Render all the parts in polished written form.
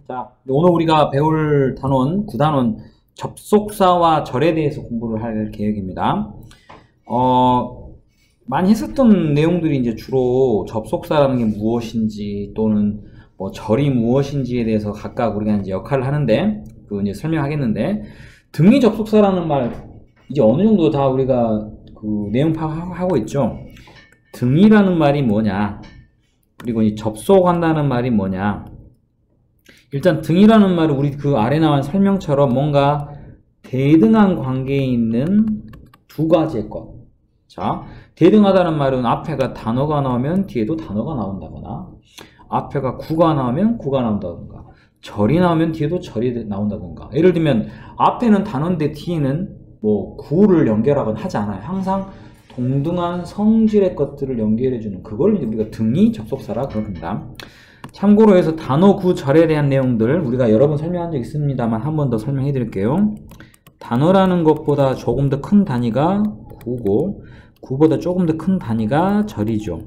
자, 오늘 우리가 배울 단원, 구단원 접속사와 절에 대해서 공부를 할 계획입니다. 많이 했었던 내용들이 이제 주로 접속사라는 게 무엇인지 또는 뭐 절이 무엇인지에 대해서 각각 우리가 이제 역할을 하는데 그 이제 설명하겠는데 등위 접속사라는 말 이제 어느 정도 다 우리가 그 내용 파악하고 있죠. 등위라는 말이 뭐냐, 그리고 이 접속한다는 말이 뭐냐. 일단 등이라는 말은 우리 그 아래 나온 설명처럼 뭔가 대등한 관계에 있는 두 가지의 것. 자, 대등하다는 말은 앞에가 단어가 나오면 뒤에도 단어가 나온다거나, 앞에가 구가 나오면 구가 나온다던가, 절이 나오면 뒤에도 절이 나온다던가. 예를 들면 앞에는 단어인데 뒤에는 뭐 구를 연결하거나 하지 않아요. 항상 동등한 성질의 것들을 연결해주는 그걸 우리가 등위 접속사라 그럽니다. 참고로 해서 단어 구 절에 대한 내용들 우리가 여러 번 설명한 적 있습니다만 한 번 더 설명해 드릴게요. 단어라는 것보다 조금 더 큰 단위가 구고 구보다 조금 더 큰 단위가 절이죠.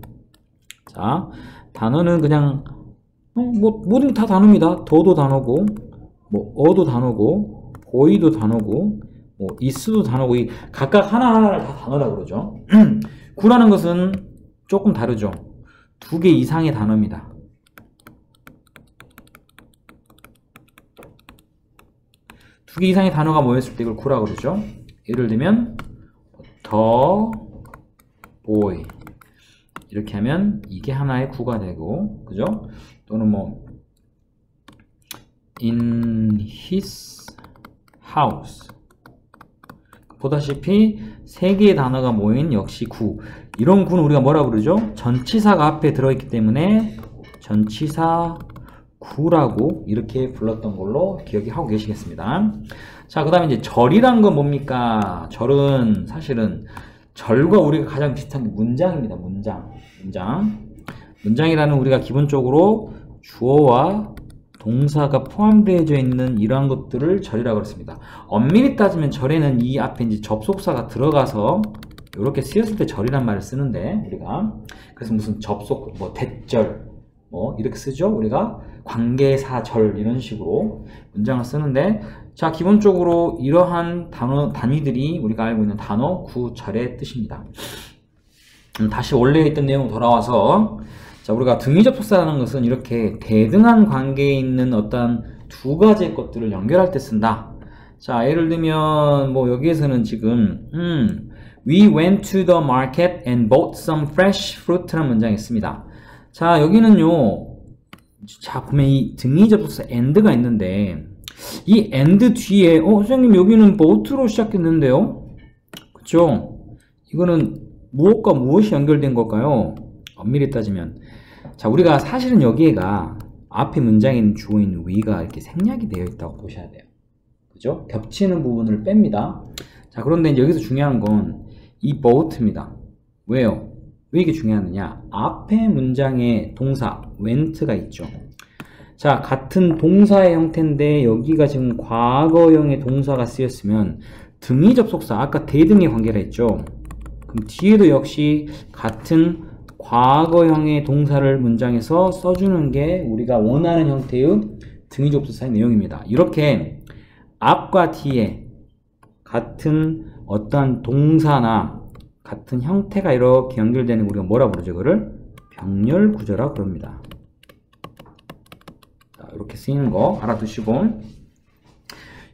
자, 단어는 그냥 뭐 모든 다 단어입니다. 더도 단어고 뭐 어도 단어고 보이도 단어고 뭐 있어도 단어고 이 각각 하나하나를 다 단어라고 그러죠. 구라는 것은 조금 다르죠. 두 개 이상의 단어입니다. 두 개 이상의 단어가 모였을 때 이걸 구라고 그러죠. 예를 들면 the boy 이렇게 하면 이게 하나의 구가 되고, 그죠? 또는 뭐 in his house 보다시피 세 개의 단어가 모인 역시 구. 이런 구는 우리가 뭐라고 그러죠? 전치사가 앞에 들어있기 때문에 전치사 구라고 이렇게 불렀던 걸로 기억하고 계시겠습니다. 자, 그 다음에 이제 절이란 건 뭡니까? 절은 사실은 절과 우리가 가장 비슷한 게 문장입니다. 문장이라는 우리가 기본적으로 주어와 동사가 포함되어져 있는 이러한 것들을 절이라고 그랬습니다. 엄밀히 따지면 절에는 이 앞에 이제 접속사가 들어가서 이렇게 쓰였을 때 절이란 말을 쓰는데 우리가 그래서 무슨 접속 뭐 대절 뭐 이렇게 쓰죠. 우리가 관계사절 이런 식으로 문장을 쓰는데, 자, 기본적으로 이러한 단위들이 우리가 알고 있는 단어 구절의 뜻입니다. 다시 원래 있던 내용 돌아와서, 자, 우리가 등위 접속사라는 것은 이렇게 대등한 관계에 있는 어떤 두 가지의 것들을 연결할 때 쓴다. 자, 예를 들면 뭐 여기에서는 지금 We went to the market and bought some fresh fruit라는 문장이 있습니다. 자, 여기는요, 자, 보면 이 등위 접속사 and가 있는데 이 and 뒤에 선생님 여기는 bought로 시작했는데요, 그쵸? 이거는 무엇과 무엇이 연결된 걸까요? 엄밀히 따지면, 자, 우리가 사실은 여기에가 앞에 문장에 있는 주어인 we가 이렇게 생략이 되어 있다고 보셔야 돼요. 그죠? 겹치는 부분을 뺍니다. 자, 그런데 이제 여기서 중요한 건 이 bought입니다. 왜요? 왜 이게 중요하느냐? 앞에 문장에 동사 went가 있죠. 자, 같은 동사의 형태인데 여기가 지금 과거형의 동사가 쓰였으면 등위 접속사, 아까 대등의 관계라 했죠. 그럼 뒤에도 역시 같은 과거형의 동사를 문장에서 써주는 게 우리가 원하는 형태의 등위 접속사의 내용입니다. 이렇게 앞과 뒤에 같은 어떠한 동사나 같은 형태가 이렇게 연결되는 우리가 뭐라 부르죠? 그거를 병렬 구조라 그럽니다. 자, 이렇게 쓰이는 거 알아두시고,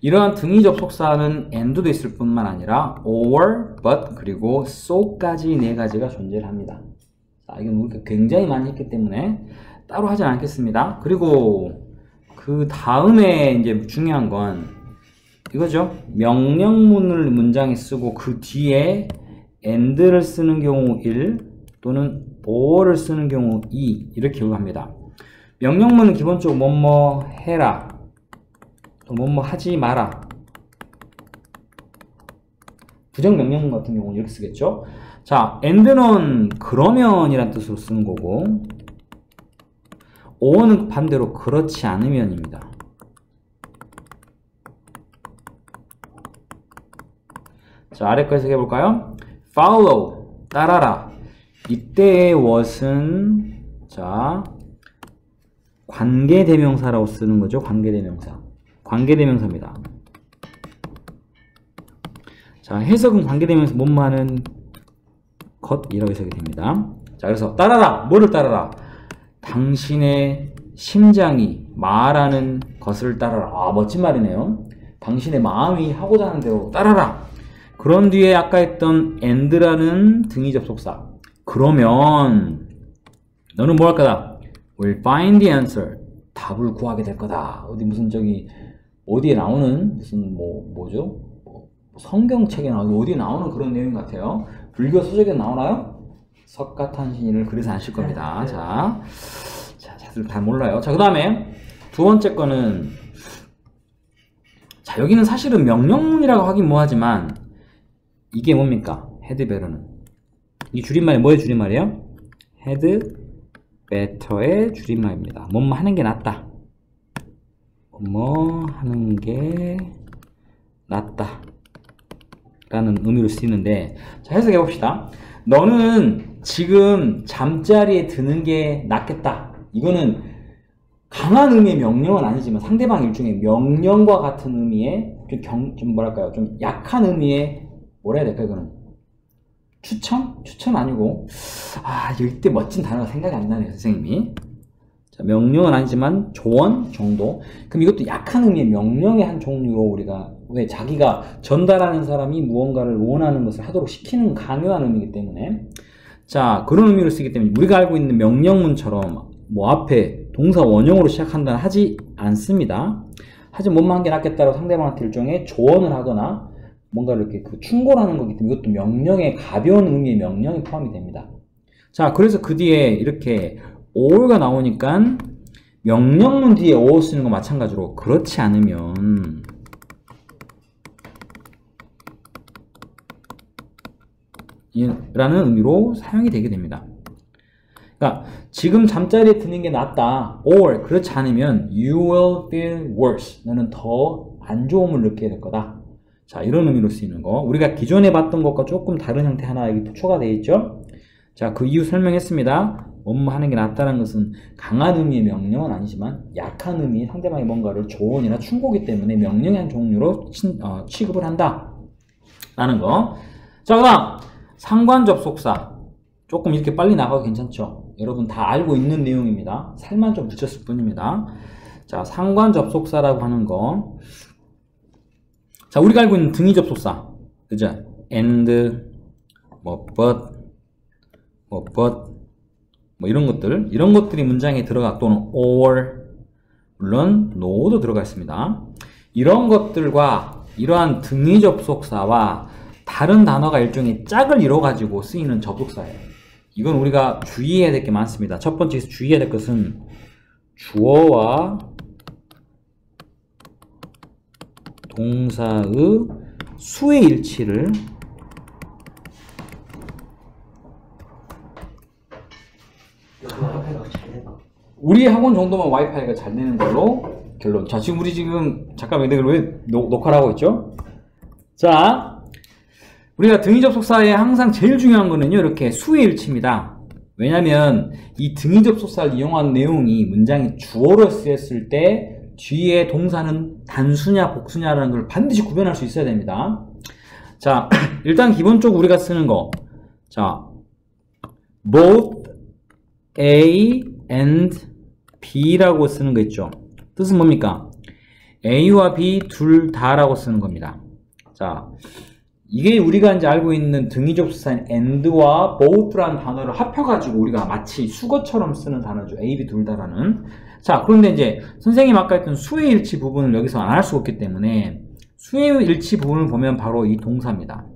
이러한 등위 접속사는 and도 있을 뿐만 아니라 or, but, 그리고 so까지 네 가지가 존재를 합니다. 자, 이건 우리가 굉장히 많이 했기 때문에 따로 하진 않겠습니다. 그리고 그 다음에 이제 중요한 건 이거죠. 명령문을 문장에 쓰고 그 뒤에 and를 쓰는 경우 1 또는 or를 쓰는 경우 2 이렇게 기억합니다. 명령문은 기본적으로 뭐뭐 해라 또 뭐뭐 하지 마라. 부정명령문 같은 경우는 이렇게 쓰겠죠. 자, and는 그러면 이란 뜻으로 쓰는 거고 or는 반대로 그렇지 않으면입니다. 자, 아래 거에서 해볼까요? follow, 따라라. 이때의 what은, 자, 관계대명사라고 쓰는 거죠. 관계대명사. 관계대명사입니다. 자, 해석은 관계대명사 뭐뭐하는 것이라고 해석이 됩니다. 자, 그래서 따라라. 뭐를 따라라? 당신의 심장이 말하는 것을 따라라. 아, 멋진 말이네요. 당신의 마음이 하고자 하는 대로 따라라. 그런 뒤에 아까 했던 and라는 등위 접속사. 그러면 너는 뭐 할 거다? will find the answer. 답을 구하게 될 거다. 어디 무슨 저기 어디에 나오는 무슨 뭐죠? 성경책에 나오는 어디에 나오는 그런 내용 같아요. 불교 서적에 나오나요? 석가탄신일을 그래서 아실 겁니다. 자, 다들 다 몰라요. 자, 그 다음에 두 번째 거는, 자, 여기는 사실은 명령문이라고 하긴 뭐하지만 이게 뭡니까? had better는 이 줄임말이 뭐의 줄임말이에요? had better의 줄임말입니다. 뭐뭐 하는 게 낫다. 뭐뭐 하는 게 낫다 라는 의미로 쓰이는데, 자, 해석해 봅시다. 너는 지금 잠자리에 드는 게 낫겠다. 이거는 강한 의미의 명령은 아니지만 상대방 일종의 명령과 같은 의미의 좀 뭐랄까요? 좀 약한 의미의 뭐라 해야 될까요? 이거는 추천? 추천 아니고, 아, 이때 멋진 단어가 생각이 안 나네요, 선생님이. 자, 명령은 아니지만 조언 정도. 그럼 이것도 약한 의미의 명령의 한 종류로 우리가, 왜 자기가 전달하는 사람이 무언가를 원하는 것을 하도록 시키는 강요하는 의미이기 때문에, 자, 그런 의미로 쓰기 때문에 우리가 알고 있는 명령문처럼 뭐 앞에 동사 원형으로 시작한다는 하지 않습니다. 하지만 뭐만 한 게 낫겠다고 상대방한테 일종의 조언을 하거나 뭔가를 이렇게 충고하는 거기 때문에 이것도 명령의 가벼운 의미의 명령이 포함이 됩니다. 자, 그래서 그 뒤에 이렇게 or가 나오니까 명령문 뒤에 or 쓰는 거 마찬가지로 그렇지 않으면 라는 의미로 사용이 되게 됩니다. 그러니까 지금 잠자리에 드는 게 낫다. or 그렇지 않으면 you will feel worse. 너는 더 안 좋음을 느끼게 될 거다. 자, 이런 의미로 쓰이는 거. 우리가 기존에 봤던 것과 조금 다른 형태 하나 여기 추가가 되어 있죠. 자, 그 이유 설명했습니다. 뭐뭐 하는 게 낫다는 것은 강한 의미의 명령은 아니지만 약한 의미의 상대방의 뭔가를 조언이나 충고기 때문에 명령의 한 종류로 취급을 한다 라는 거. 자, 그 다음 상관 접속사. 조금 이렇게 빨리 나가도 괜찮죠? 여러분 다 알고 있는 내용입니다. 살만 좀 붙였을 뿐입니다. 자, 상관 접속사라고 하는 거. 자, 우리가 알고 있는 등위 접속사. 그죠? and, but, 이런 것들. 이런 것들이 문장에 들어가, 또는 or, 물론 no도 들어가 있습니다. 이런 것들과 이러한 등위 접속사와 다른 단어가 일종의 짝을 이뤄가지고 쓰이는 접속사예요. 이건 우리가 주의해야 될 게 많습니다. 첫 번째 주의해야 될 것은 주어와 동사의 수의 일치를 우리 학원 정도만 와이파이가 잘 되는 걸로 결론. 자, 지금 우리 잠깐만 이걸 왜 녹화를 하고 있죠? 자, 우리가 등위 접속사에 항상 제일 중요한 거는요, 이렇게 수의 일치입니다. 왜냐면 이 등위 접속사를 이용한 내용이 문장이 주어로 쓰였을 때 뒤에 동사는 단수냐 복수냐라는 걸 반드시 구별할 수 있어야 됩니다. 자, 일단 기본적으로 우리가 쓰는 거. 자, both A and B라고 쓰는 거 있죠. 뜻은 뭡니까? A와 B 둘 다라고 쓰는 겁니다. 자, 이게 우리가 이제 알고 있는 등위 접속사인 and와 both라는 단어를 합혀가지고 우리가 마치 수거처럼 쓰는 단어죠. A, B 둘 다라는. 자, 그런데 이제 선생님 아까 했던 수의 일치 부분을 여기서 안 할 수가 없기 때문에 수의 일치 부분을 보면 바로 이 동사입니다.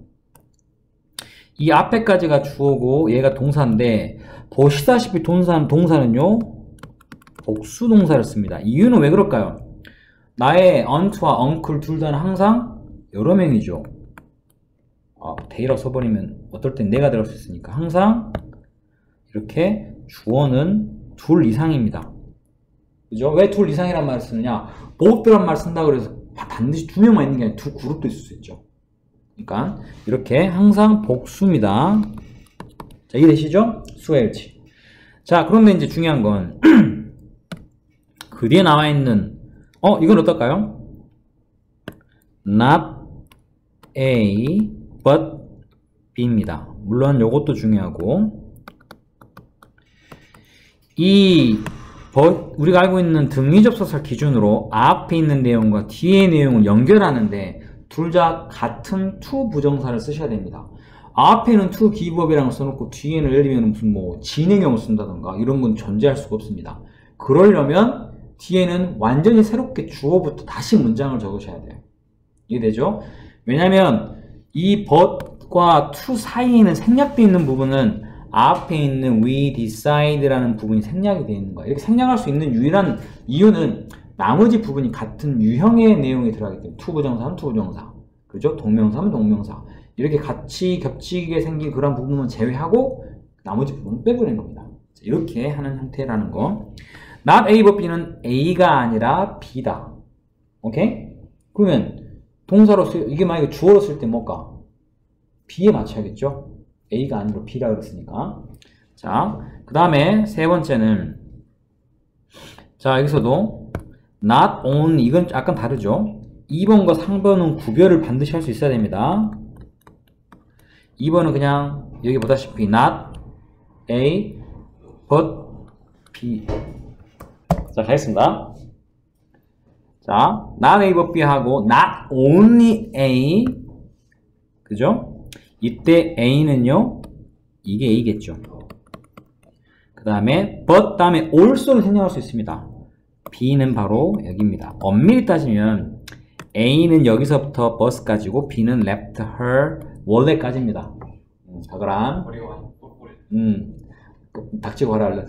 이 앞에까지가 주어고 얘가 동사인데 보시다시피 동사는요 복수 동사를 씁니다. 이유는 왜 그럴까요? 나의 aunt와 uncle 둘 다는 항상 여러 명이죠. they라고 써버리면 어떨 땐 내가 들어갈 수 있으니까 항상 이렇게 주어는 둘 이상입니다. 그죠? 왜 둘 이상이란 말을 쓰느냐? both란 말 쓴다 그래서 반드시 두 명만 있는 게 아니라 두 그룹도 있을 수 있죠. 그러니까 이렇게 항상 복수입니다. 자, 이해되시죠? 수의 일치. 자, 그런데 이제 중요한 건 그 뒤에 나와 있는 이건 어떨까요? Not A but B입니다. 물론 이것도 중요하고 우리가 알고 있는 등위접속사 기준으로 앞에 있는 내용과 뒤의 내용을 연결하는데 둘 다 같은 to 부정사를 쓰셔야 됩니다. 앞에는 to giveup이라는 걸 써놓고 뒤에는 예를 들면 무슨 진행형을 쓴다던가 이런 건 존재할 수가 없습니다. 그러려면 뒤에는 완전히 새롭게 주어부터 다시 문장을 적으셔야 돼요. 이해되죠? 왜냐면 이 but과 to 사이에는 생략되어 있는 부분은 앞에 있는 we decide라는 부분이 생략이 되어 있는 거예요. 이렇게 생략할 수 있는 유일한 이유는 나머지 부분이 같은 유형의 내용이 들어가기 때문에 to 부정사는 to 부정사, 그죠? 동명사는 동명사 이렇게 같이 겹치게 생긴 그런 부분은 제외하고 나머지 부분은 빼버리는 겁니다. 이렇게 하는 형태라는 거. Not A but B는 A가 아니라 B다. 오케이? 그러면 동사로 이게 만약에 주어로 쓸 때 뭘까? B에 맞춰야겠죠? A가 아니라 B라 그랬으니까. 자, 그 다음에 세 번째는 자, 여기서도 not only 이건 약간 다르죠? 2번과 3번은 구별을 반드시 할 수 있어야 됩니다. 2번은 그냥 여기 보다시피 not A but B. 자, 가겠습니다. 자, not A but B 하고 not only A, 그죠? 이때 A는요, 이게 A겠죠. 그 다음에 but 다음에 also를 생략할 수 있습니다. B는 바로 여기입니다. 엄밀히 따지면 A는 여기서부터 bus까지고 B는 left her wallet까지입니다. 가거라. 닥치고 가라 할래.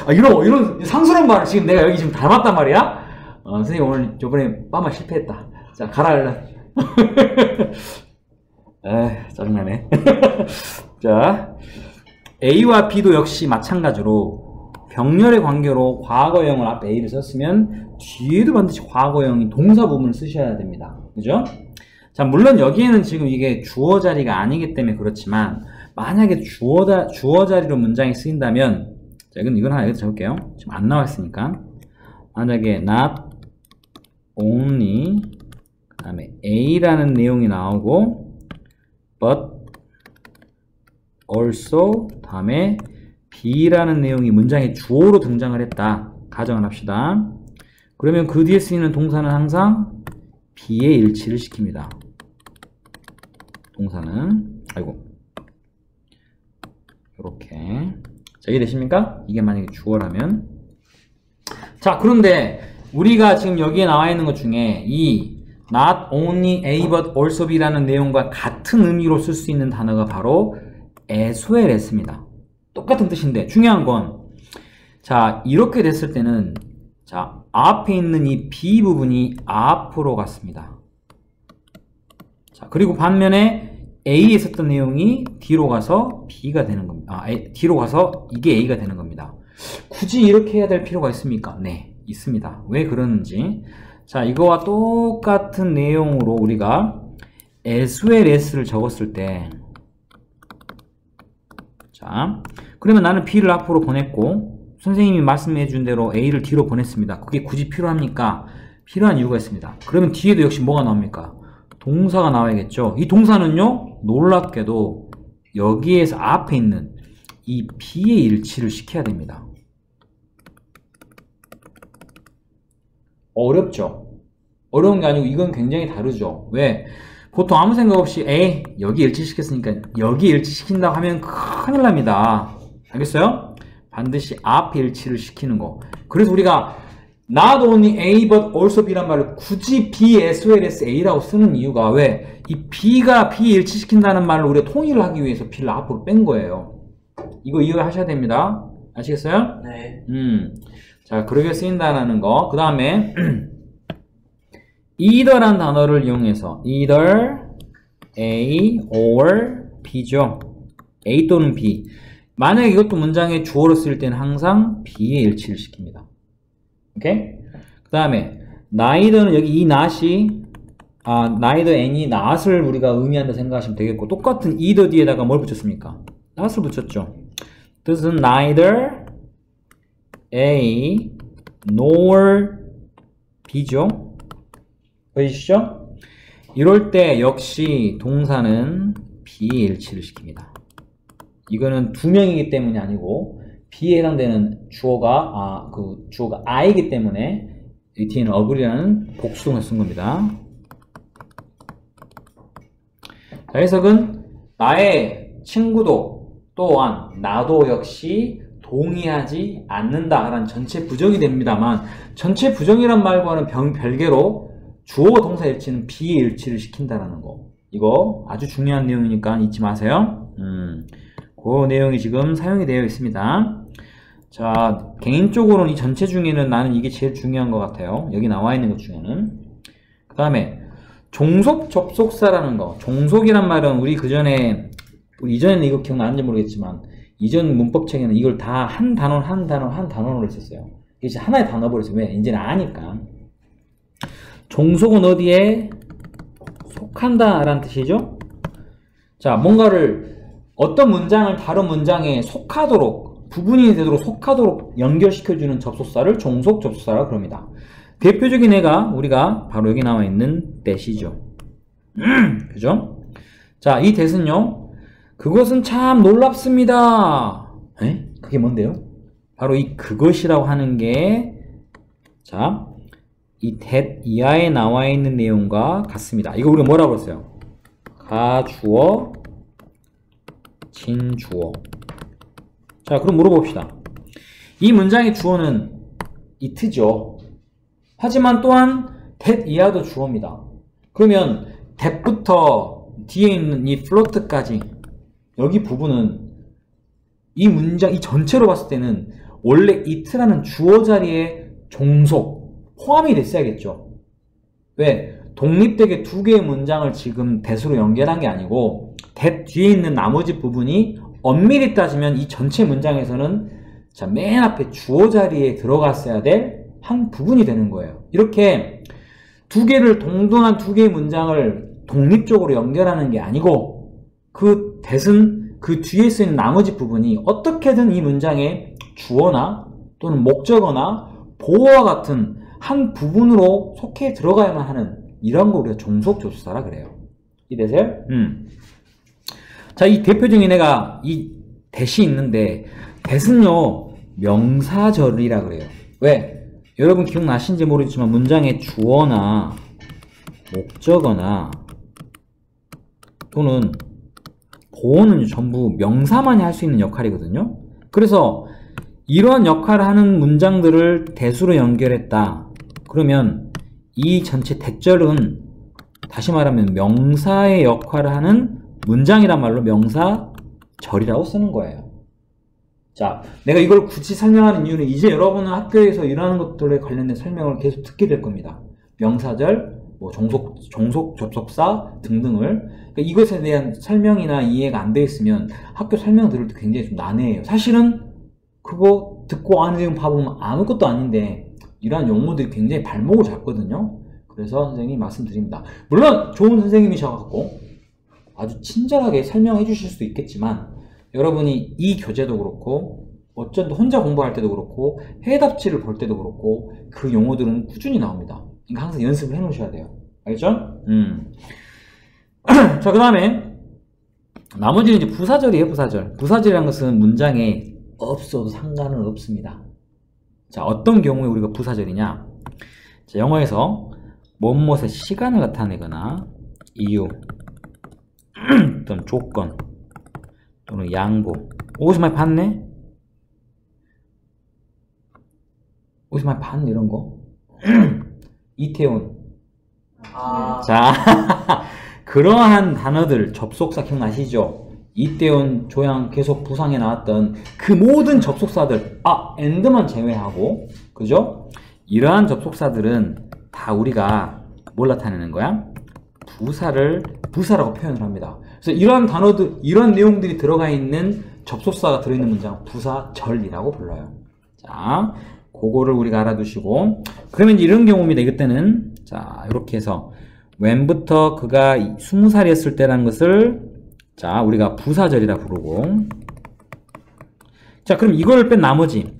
아이고, 이런 상스러운 말을 지금 내가 여기 지금 닮았단 말이야? 선생님 오늘 저번에 빠마 실패했다. 자, 가라 할래. 짜증나네. 자, A와 B도 역시 마찬가지로 병렬의 관계로 과거형을 앞에 A를 썼으면 뒤에도 반드시 과거형인 동사 부분을 쓰셔야 됩니다. 그죠? 자, 물론 여기에는 지금 이게 주어 자리가 아니기 때문에 그렇지만 만약에 주어 자리로 문장이 쓰인다면 자, 이건 하나 여기다 적을게요. 지금 안 나왔으니까 만약에 not only 그 다음에 A라는 내용이 나오고 but also 다음에 B라는 내용이 문장의 주어로 등장을 했다. 가정을 합시다. 그러면 그 뒤에 쓰이는 동사는 항상 B의 일치를 시킵니다. 동사는 이렇게 자, 이해되십니까? 이게 만약에 주어라면 자, 그런데 우리가 지금 여기에 나와 있는 것 중에 이 not only A but also B라는 내용과 같은 의미로 쓸 수 있는 단어가 바로 as well as입니다. 똑같은 뜻인데 중요한 건 자, 이렇게 됐을 때는 자, 앞에 있는 이 B 부분이 앞으로 갔습니다. 자, 그리고 반면에 A에 썼던 내용이 뒤로 가서 B가 되는 겁니다. 뒤로 가서 이게 A가 되는 겁니다. 굳이 이렇게 해야 될 필요가 있습니까? 네, 있습니다. 왜 그러는지. 자, 이거와 똑같은 내용으로 우리가 as well as를 적었을 때 자, 그러면 나는 B를 앞으로 보냈고 선생님이 말씀해 준 대로 A를 뒤로 보냈습니다. 그게 굳이 필요합니까? 필요한 이유가 있습니다. 그러면 뒤에도 역시 뭐가 나옵니까? 동사가 나와야겠죠. 이 동사는요, 놀랍게도 여기에서 앞에 있는 이 B의 일치를 시켜야 됩니다. 어렵죠? 어려운 게 아니고 이건 굉장히 다르죠. 왜? 보통 아무 생각 없이 여기 일치시켰으니까 여기 일치시킨다고 하면 큰일 납니다. 알겠어요? 반드시 앞에 일치를 시키는 거. 그래서 우리가 not only A but also B란 말을 굳이 B as well as A라고 쓰는 이유가 왜? 이 B가 B 일치시킨다는 말을 우리가 통일을 하기 위해서 B를 앞으로 뺀 거예요. 이거 이해하셔야 됩니다. 아시겠어요? 네. 자, 그렇게 쓰인다는 거. 그 다음에 either란 단어를 이용해서 either A or B죠. A 또는 B. 만약에 이것도 문장의 주어로 쓸 때는 항상 B의 일치를 시킵니다. 오케이? 그 다음에 neither는 여기 이 not이 neither n이 not을 우리가 의미한다 생각하시면 되겠고 똑같은 either 뒤에다가 뭘 붙였습니까? not을 붙였죠. 뜻은 neither A nor B죠. 보이시죠? 이럴 때 역시 동사는 B에 일치를 시킵니다. 이거는 두 명이기 때문이 아니고 B에 해당되는 주어가 주어가 I이기 때문에 이 뒤에는 agree라는 복수동사 쓴 겁니다. 자, 해석은 나의 친구도 또한 나도 역시 동의하지 않는다라는 전체 부정이 됩니다만 전체 부정이란 말과는 별개로 주어와 동사 일치는 B의 일치를 시킨다라는 거. 이거 아주 중요한 내용이니까 잊지 마세요. 그 내용이 지금 사용이 되어 있습니다. 자, 개인적으로는 이 전체 중에는 나는 이게 제일 중요한 것 같아요. 여기 나와 있는 것 중에는. 그 다음에 종속 접속사라는 거. 종속이란 말은 우리 이전에는 이거 기억나는지 모르겠지만 이전 문법책에는 이걸 다 한 단원으로 했었어요. 이제 하나의 단어 버렸어요. 왜? 이제는 아니까. 종속은 어디에 속한다 라는 뜻이죠. 자, 뭔가를 어떤 문장을 다른 문장에 속하도록 부분이 되도록 속하도록 연결시켜주는 접속사를 종속 접속사라고 그럽니다. 대표적인 애가 우리가 바로 여기 나와 있는 that이죠. 그죠? 자, 이 that은요, 그것은 참 놀랍습니다. 에? 그게 뭔데요? 바로 이 그것이라고 하는 게, 자, 이 that 이하에 나와 있는 내용과 같습니다. 이거 우리가 뭐라고 했어요? 가주어, 진주어. 자, 그럼 물어봅시다. 이 문장의 주어는 it죠. 하지만 또한 that 이하도 주어입니다. 그러면 that부터 뒤에 있는 이 float까지 여기 부분은 이 문장 이 전체로 봤을 때는 원래 it라는 주어 자리에 종속 포함이 됐어야겠죠. 왜? 독립되게 두 개의 문장을 지금 that으로 연결한 게 아니고 that 뒤에 있는 나머지 부분이 엄밀히 따지면 이 전체 문장에서는 자, 맨 앞에 주어 자리에 들어갔어야 될 한 부분이 되는 거예요. 이렇게 동등한 두 개의 문장을 독립적으로 연결하는 게 아니고 그 that은 그 뒤에 쓰인 나머지 부분이 어떻게든 이 문장의 주어나 또는 목적어나 보어와 같은 한 부분으로 속해 들어가야만 하는 이런 거 우리가 종속 접속사라 그래요. 이해되세요? 자, 이 대표적인 애가 이 that이 있는데 that은요 명사절이라 그래요. 왜? 여러분 기억나신지 모르겠지만 문장의 주어나 목적어나 또는 보어는 전부 명사만이 할 수 있는 역할이거든요. 그래서 이러한 역할을 하는 문장들을 that으로 연결했다. 그러면 이 전체 that절은 다시 말하면 명사의 역할을 하는 문장이란 말로 명사절이라고 쓰는 거예요. 자, 내가 이걸 굳이 설명하는 이유는 이제 여러분은 학교에서 이러한 것들에 관련된 설명을 계속 듣게 될 겁니다. 명사절, 뭐 종속 접속사 등등을. 그러니까 이것에 대한 설명이나 이해가 안 돼 있으면 학교 설명 들을 때 굉장히 좀 난해해요. 사실은 그거 듣고 아는 내용 봐보면 아무것도 아닌데 이러한 용어들이 굉장히 발목을 잡거든요. 그래서 선생님이 말씀드립니다. 물론 좋은 선생님이셔갖고 아주 친절하게 설명해 주실 수도 있겠지만 여러분이 이 교재도 그렇고 어쩐 혼자 공부할 때도 그렇고 해답지를 볼 때도 그렇고 그 용어들은 꾸준히 나옵니다. 그러니까 항상 연습을 해 놓으셔야 돼요. 알겠죠? 자, 그 다음에 나머지는 이제 부사절이에요. 부사절이라는 것은 문장에 없어도 상관은 없습니다. 자, 어떤 경우에 우리가 부사절이냐? 자, 영어에서 무엇의 시간을 나타내거나 이유 또는 조건 또는 양보. 어디서 많이 봤네? 어디서 많이 봤네 이런 거? 이태원. 자, 그러한 단어들 접속사 기억나시죠? 이태원, 조양, 계속 부상에 나왔던 그 모든 접속사들, and만 제외하고, 그죠? 이러한 접속사들은 다 우리가 뭘 나타내는 거야? 부사라고 표현을 합니다. 그래서 이러한 단어들, 이러한 내용들이 들어가 있는 접속사가 들어있는 문장, 부사절이라고 불러요. 자, 그거를 우리가 알아두시고, 그러면 이런 경우입니다. 이것 때는, 자, 이렇게 해서, when부터 그가 20살이었을 때라는 것을, 자, 우리가 부사절이라 부르고, 자, 그럼 이걸 뺀 나머지,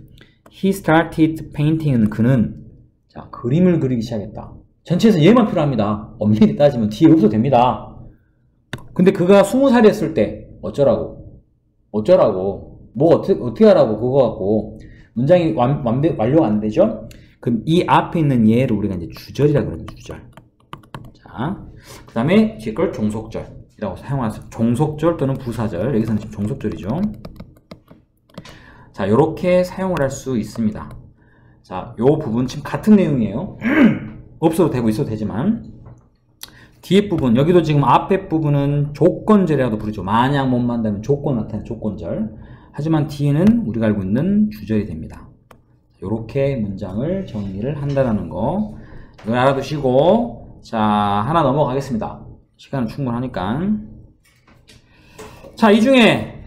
he started painting은 그는, 자, 그림을 그리기 시작했다. 전체에서 얘만 필요합니다. 엄밀히 따지면 뒤에 없어도 됩니다. 근데 그가 20살이었을 때 어쩌라고? 뭐 어떻게 하라고 그거 갖고 문장이 완료가 안 되죠? 그럼 이 앞에 있는 얘를 우리가 이제 주절이라 그러죠. 주절. 자, 그 다음에 뒤에 걸 종속절이라고 사용하세요. 종속절 또는 부사절. 여기서는 지금 종속절이죠. 자, 요렇게 사용을 할 수 있습니다. 자, 요 부분 지금 같은 내용이에요. 없어도 되고 있어도 되지만 뒤에 부분, 여기도 지금 앞에 부분은 조건절이라도 부르죠. 만약 못 만나면 조건 나타내는 조건절. 하지만 뒤에는 우리가 알고 있는 주절이 됩니다. 이렇게 문장을 정리를 한다는 거 이걸 알아두시고, 자, 하나 넘어가겠습니다. 시간은 충분하니까. 자, 이 중에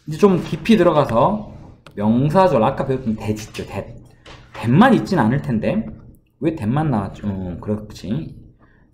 이제 좀 깊이 들어가서 명사절, 아까 배웠던 that 있죠. that만 있진 않을 텐데 왜 that만 나왔죠? 그렇지.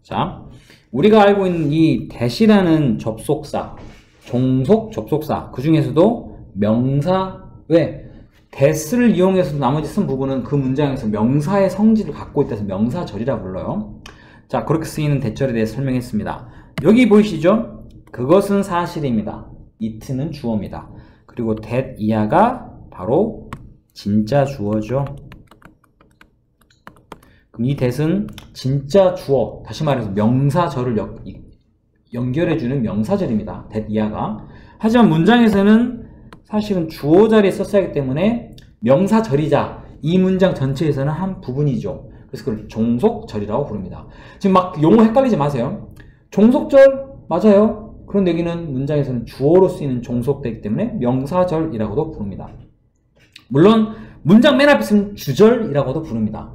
자, 우리가 알고 있는 이 that이라는 접속사, 종속 접속사, 그 중에서도 명사, 왜? that을 이용해서 나머지 쓴 부분은 그 문장에서 명사의 성질을 갖고 있다 해서 명사절이라 불러요. 자, 그렇게 쓰이는 that절에 대해서 설명했습니다. 여기 보이시죠? 그것은 사실입니다. it는 주어입니다. 그리고 that 이하가 바로 진짜 주어죠. 그럼 이 that은 진짜 주어, 다시 말해서 명사절을 연결해주는 명사절입니다. that 이하가. 하지만 문장에서는 사실은 주어 자리에 썼어야 하기 때문에 명사절이자 이 문장 전체에서는 한 부분이죠. 그래서 그걸 종속절이라고 부릅니다. 지금 막 용어 헷갈리지 마세요. 종속절 맞아요. 그런데 여기는 문장에서는 주어로 쓰이는 종속되기 때문에 명사절이라고도 부릅니다. 물론 문장 맨 앞에 쓰면 주절이라고도 부릅니다.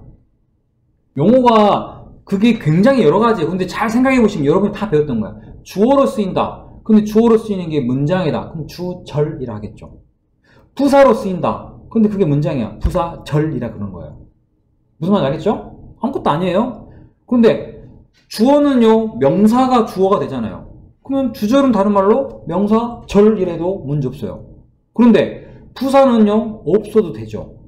용어가 그게 굉장히 여러 가지예요. 근데 잘 생각해 보시면 여러분이 다 배웠던 거야. 주어로 쓰인다. 근데 주어로 쓰이는 게 문장이다. 그럼 주절이라 하겠죠. 부사로 쓰인다. 근데 그게 문장이야. 부사절이라 그런 거예요. 무슨 말인지 알겠죠? 아무것도 아니에요. 그런데 주어는요, 명사가 주어가 되잖아요. 그러면 주절은 다른 말로 명사절이라도 문제 없어요. 그런데 부사는요, 없어도 되죠.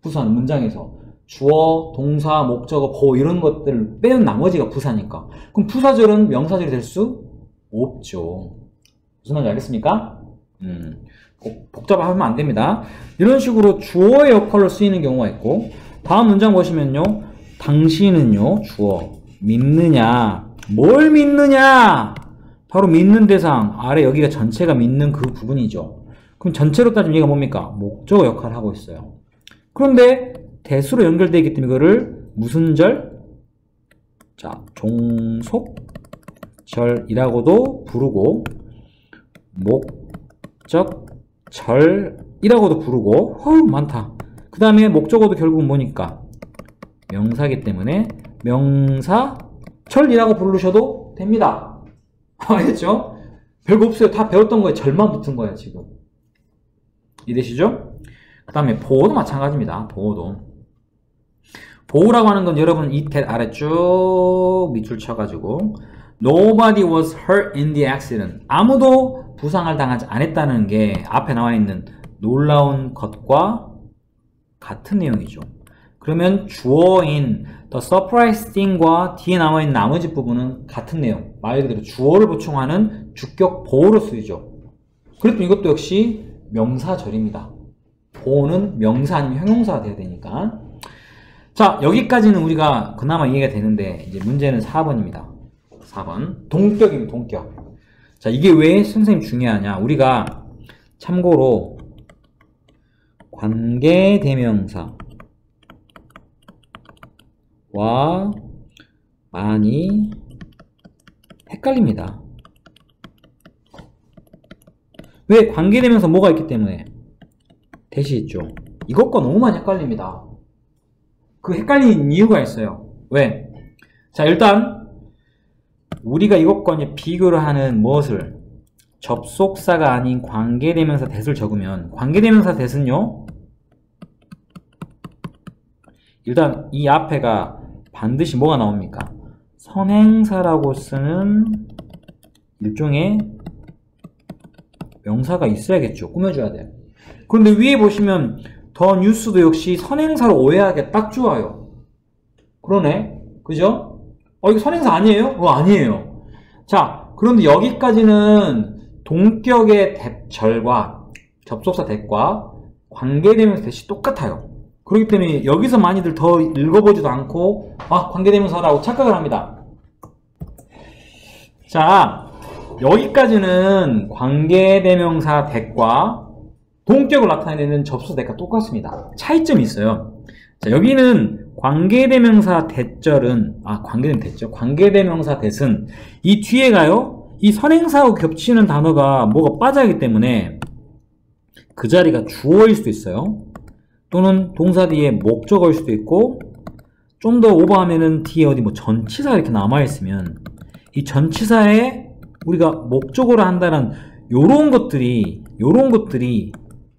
부사는 문장에서 주어, 동사, 목적어, 보호 이런 것들을 빼는 나머지가 부사니까. 그럼 부사절은 명사절이 될 수 없죠. 무슨 말인지 알겠습니까? 복잡하면 안 됩니다. 이런 식으로 주어의 역할로 쓰이는 경우가 있고, 다음 문장 보시면요, 당신은요, 주어, 믿느냐, 뭘 믿느냐? 바로 믿는 대상, 아래 여기가 전체가 믿는 그 부분이죠. 그럼 전체로 따지면 얘가 뭡니까? 목적어 역할을 하고 있어요. 그런데 that으로 연결되어 있기 때문에 이거를 무슨 절? 자, 종속절이라고도 부르고 목적절이라고도 부르고, 많다. 그 다음에 목적어도 결국은 뭐니까? 명사기 때문에 명사절이라고 부르셔도 됩니다. 알겠죠? 별거 없어요. 다 배웠던 거에 절만 붙은 거예요, 지금. 이해되시죠? 그 다음에 보호도 마찬가지입니다. 보호라고 하는 건 여러분 이 that 아래 쭉 밑줄 쳐가지고 Nobody was hurt in the accident. 아무도 부상을 당하지 않았다는 게 앞에 나와 있는 놀라운 것과 같은 내용이죠. 그러면 주어인 the surprise thing과 뒤에 나와 있는 나머지 부분은 같은 내용. 말 그대로 주어를 보충하는 주격 보호로 쓰이죠. 그래도 이것도 역시 명사절입니다. 보호는 명사 아니면 형용사가 돼야 되니까. 자, 여기까지는 우리가 그나마 이해가 되는데 이제 문제는 4번입니다. 4번. 동격입니다. 동격. 자, 이게 왜 선생님 중요하냐? 우리가 참고로 관계대명사와 많이 헷갈립니다. 왜? 관계대명사 뭐가 있기 때문에? 대시 있죠. 이것과 너무 많이 헷갈립니다. 그 헷갈리는 이유가 있어요. 왜? 자, 일단 우리가 이것과 이제 비교를 하는 무엇을? 접속사가 아닌 관계대명사 that을 적으면, 관계대명사 that은요, 일단 이 앞에가 반드시 뭐가 나옵니까? 선행사라고 쓰는 일종의 명사가 있어야겠죠. 꾸며줘야 돼요. 그런데 위에 보시면 더 뉴스도 역시 선행사로 오해하기 딱 좋아요. 그러네. 그죠? 이거 선행사 아니에요? 아니에요. 자, 그런데 여기까지는 동격의 대절과 접속사 대과 관계대명사 대시 똑같아요. 그렇기 때문에 여기서 많이들 더 읽어보지도 않고 관계대명사라고 착각을 합니다. 자, 여기까지는 관계대명사 대과 동격을 나타내는 접속사 대가 똑같습니다. 차이점이 있어요. 자, 여기는 관계대명사 대절은 관계대명사 대은 이 뒤에가요, 이 선행사하고 겹치는 단어가 뭐가 빠져있기 때문에 그 자리가 주어일 수도 있어요. 또는 동사 뒤에 목적어일 수도 있고, 좀 더 오버하면은 뒤에 어디 뭐 전치사 이렇게 남아있으면 이 전치사에 우리가 목적어로 한다는 요런 것들이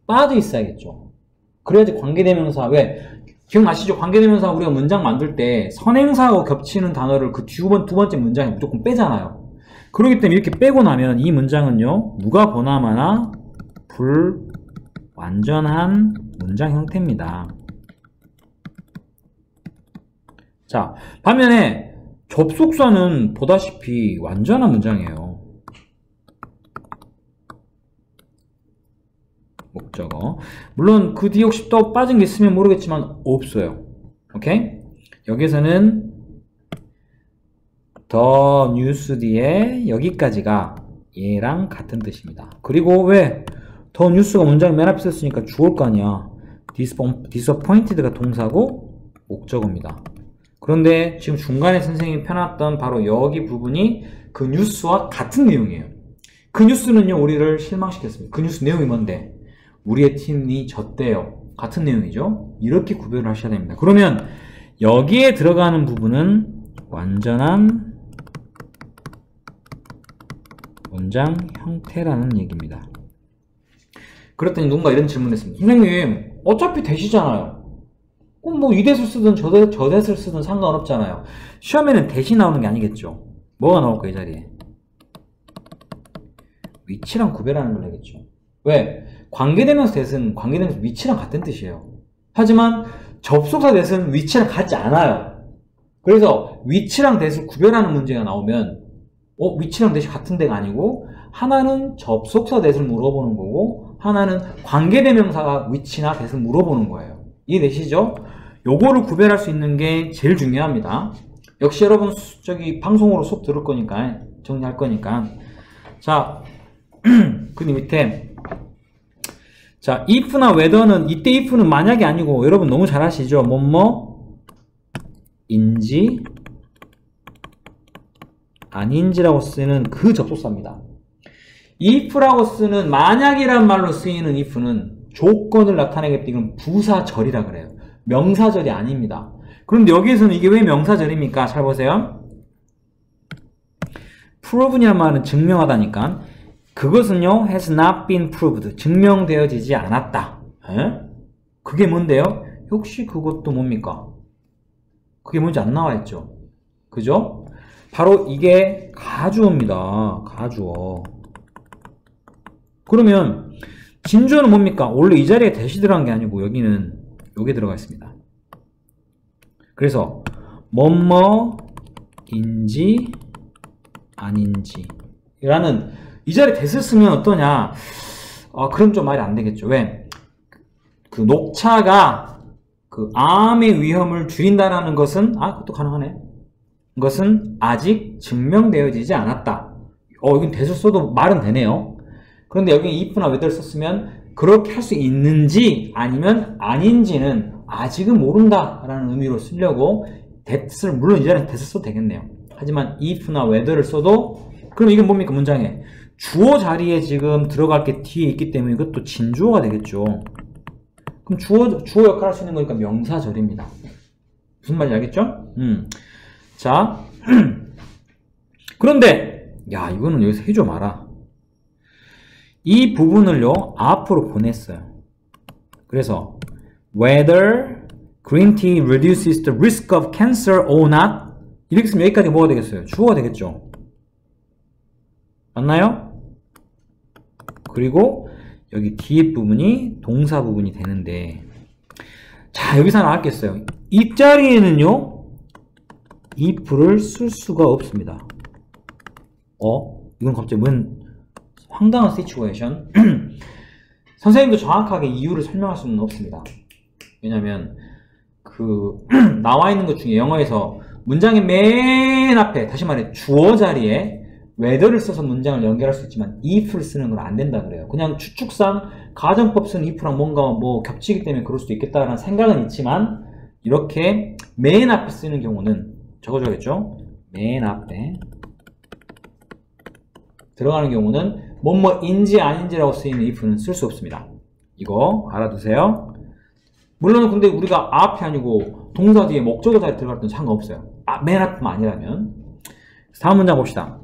빠져 있어야겠죠. 그래야지 관계대명사, 왜? 기억나시죠? 관계대명사 우리가 문장 만들 때 선행사하고 겹치는 단어를 그 두 번째 문장에 무조건 빼잖아요. 그렇기 때문에 이렇게 빼고 나면 이 문장은요, 누가 보나마나 불완전한 문장 형태입니다. 자, 반면에 접속사는 보다시피 완전한 문장이에요. 목적어. 물론 그 뒤에 혹시 또 빠진 게 있으면 모르겠지만 없어요. 오케이? 여기서는 the news 뒤에 여기까지가 얘랑 같은 뜻입니다. 그리고 왜? the news가 문장 맨 앞에 썼으니까 주어일 거 아니야. disappointed가 동사고 목적어입니다. 그런데 지금 중간에 선생님이 펴놨던 바로 여기 부분이 그 뉴스와 같은 내용이에요. 그 뉴스는요, 우리를 실망시켰습니다. 그 뉴스 내용이 뭔데? 우리의 팀이 졌대요. 같은 내용이죠. 이렇게 구별을 하셔야 됩니다. 그러면 여기에 들어가는 부분은 완전한 문장 형태라는 얘기입니다. 그랬더니 누군가 이런 질문을 했습니다. 선생님, 어차피 대시잖아요. 그럼 뭐 이 대를 쓰든 저 대를 쓰든 상관없잖아요. 시험에는 대시 나오는 게 아니겠죠. 뭐가 나올까 이 자리에? 위치랑 구별하는 걸 하겠죠. 왜? 관계대명사 대은 관계대명사 위치랑 같은 뜻이에요. 하지만 접속사 대은 위치랑 같지 않아요. 그래서 위치랑 대을 구별하는 문제가 나오면 위치랑 대시 같은 데가 아니고 하나는 접속사 대을 물어보는 거고 하나는 관계대명사가 위치나 대을 물어보는 거예요. 이해되시죠? 요거를 구별할 수 있는 게 제일 중요합니다. 역시 여러분 저기 방송으로 수업 들을 거니까 정리할 거니까. 자, 그 밑에 자, if나 whether는 이때 if는 만약이 아니고 여러분 너무 잘 아시죠? 뭐뭐인지 아닌지라고 쓰는 그 접속사입니다. if라고 쓰는 만약이란 말로 쓰이는 if는 조건을 나타내기 때문에 부사절이라 그래요. 명사절이 아닙니다. 그런데 여기에서는 이게 왜 명사절입니까? 잘 보세요. prove이란 말은 증명하다니까. 그것은요, has not been proved. 증명되어지지 않았다. 에? 그게 뭔데요? 혹시 그것도 뭡니까? 그게 뭔지 안 나와 있죠? 그죠? 바로 이게 가주어입니다. 가주어. 그러면 진주어는 뭡니까? 원래 이 자리에 대시 들어간 게 아니고 여기는 요게 들어가 있습니다. 그래서 뭐뭐인지 아닌지 라는 이 자리에 대시 쓰면 어떠냐? 그럼 좀 말이 안 되겠죠. 왜? 그 녹차가 그 암의 위험을 줄인다라는 것은 그것도 가능하네. 그것은 아직 증명되어지지 않았다. 여긴 대수 써도 말은 되네요. 그런데 여기 if나 whether 썼으면 그렇게 할 수 있는지 아니면 아닌지는 아직은 모른다라는 의미로 쓰려고 that을 물론 이 자리에 that을 써도 되겠네요. 하지만 if나 whether를 써도 그럼 이게 뭡니까? 문장에 주어 자리에 지금 들어갈 게 뒤에 있기 때문에 이것도 진주어가 되겠죠. 그럼 주어 역할을 할 수 있는 거니까 명사절입니다. 무슨 말인지 알겠죠? 자, 그런데 야 이거는 여기서 해줘 마라. 이 부분을요 앞으로 보냈어요. 그래서 whether green tea reduces the risk of cancer or not 이렇게 쓰면 여기까지 뭐가 되겠어요? 주어가 되겠죠. 맞나요? 그리고 여기 뒤에 부분이 동사 부분이 되는데 자 여기서 하나 알겠어요. 이 자리에는요 if를 쓸 수가 없습니다. 이건 갑자기 뭔 황당한 시츄에이션. 선생님도 정확하게 이유를 설명할 수는 없습니다. 왜냐면 나와 있는 것 중에 영어에서 문장의 맨 앞에, 다시 말해 주어 자리에 whether를 써서 문장을 연결할 수 있지만 if를 쓰는 건 안 된다 그래요. 그냥 추측상 가정법 쓰는 if랑 뭔가 뭐 겹치기 때문에 그럴 수도 있겠다라는 생각은 있지만, 이렇게 맨 앞에 쓰는 경우는 적어줘야겠죠. 맨 앞에 들어가는 경우는 뭐뭐인지 아닌지라고 쓰이는 if는 쓸 수 없습니다. 이거 알아두세요. 물론 근데 우리가 앞이 아니고 동사 뒤에 목적어 자리에 들어갈 때는 상관없어요. 맨 앞만 아니라면. 다음 문장 봅시다.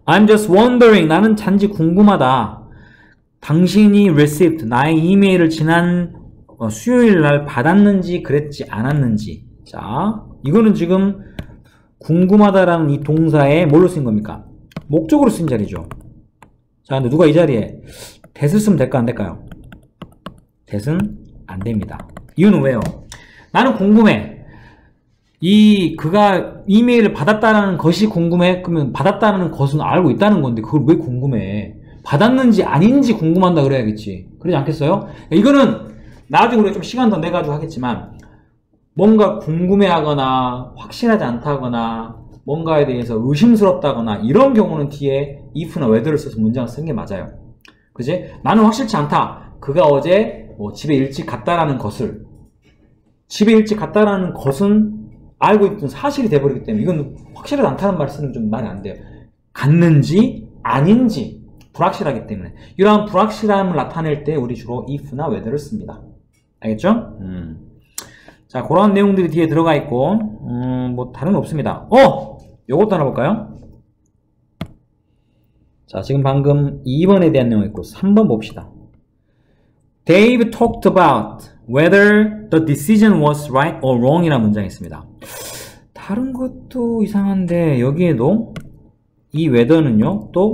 I'm just wondering. 나는 단지 궁금하다. 당신이 received. 나의 이메일을 지난 수요일 날 받았는지 그랬지 않았는지. 자, 이거는 지금 궁금하다라는 이 동사에 뭘로 쓴 겁니까? 목적으로 쓴 자리죠. 자, 근데 누가 이 자리에 that을 쓰면 될까 안 될까요? that은 안 됩니다. 이유는 왜요? 나는 궁금해. 그가 이메일을 받았다는 것이 궁금해? 그러면 받았다는 것은 알고 있다는 건데 그걸 왜 궁금해? 받았는지 아닌지 궁금한다 그래야겠지. 그러지 않겠어요? 이거는 나중에 우리가 좀 시간 더 내가지고 하겠지만, 뭔가 궁금해하거나 확실하지 않다거나 뭔가에 대해서 의심스럽다거나 이런 경우는 뒤에 if나 whether를 써서 문장을 쓴 게 맞아요. 그지? 나는 확실치 않다. 그가 어제 집에 일찍 갔다라는 것을, 집에 일찍 갔다라는 것은 알고 있던 사실이 돼버리기 때문에 이건 확실하지 않다는 말 쓰는 좀 말이 안 돼요. 갔는지 아닌지 불확실하기 때문에, 이러한 불확실함을 나타낼 때 우리 주로 if나 whether를 씁니다. 알겠죠? 자, 그런 내용들이 뒤에 들어가 있고, 뭐 다른 거 없습니다. 요것도 하나 볼까요? 자, 지금 방금 2번에 대한 내용 있고 3번 봅시다. Dave talked about whether the decision was right or wrong 이라는 문장이 있습니다. 다른 것도 이상한데 여기에도 이 whether는요 또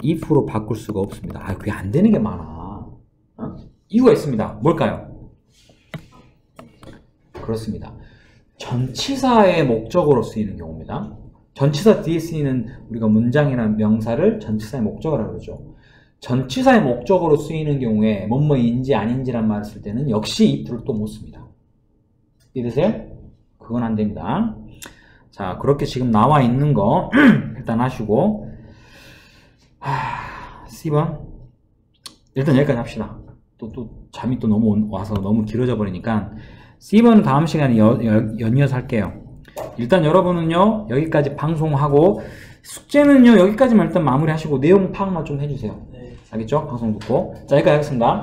if로 바꿀 수가 없습니다. 그게 안 되는 게 많아. 이유가 있습니다. 뭘까요? 그렇습니다. 전치사의 목적어로 쓰이는 경우입니다. 전치사 뒤에 쓰이는 우리가 문장이나 명사를 전치사의 목적어라고 그러죠. 전치사의 목적어로 쓰이는 경우에 뭐뭐인지 아닌지란 말을 쓸 때는 역시 if를 또 못 씁니다. 이해되세요? 그건 안 됩니다. 자, 그렇게 지금 나와 있는 거 일단 하시고, C번 일단 여기까지 합시다. 또 잠이 또 너무 와서 너무 길어져 버리니까 C번은 다음 시간에 연이어서 할게요. 일단 여러분은요 여기까지 방송하고, 숙제는요 여기까지만 일단 마무리 하시고 내용 파악만 좀 해주세요. 알겠죠? 방송 듣고. 자, 여기까지 하겠습니다.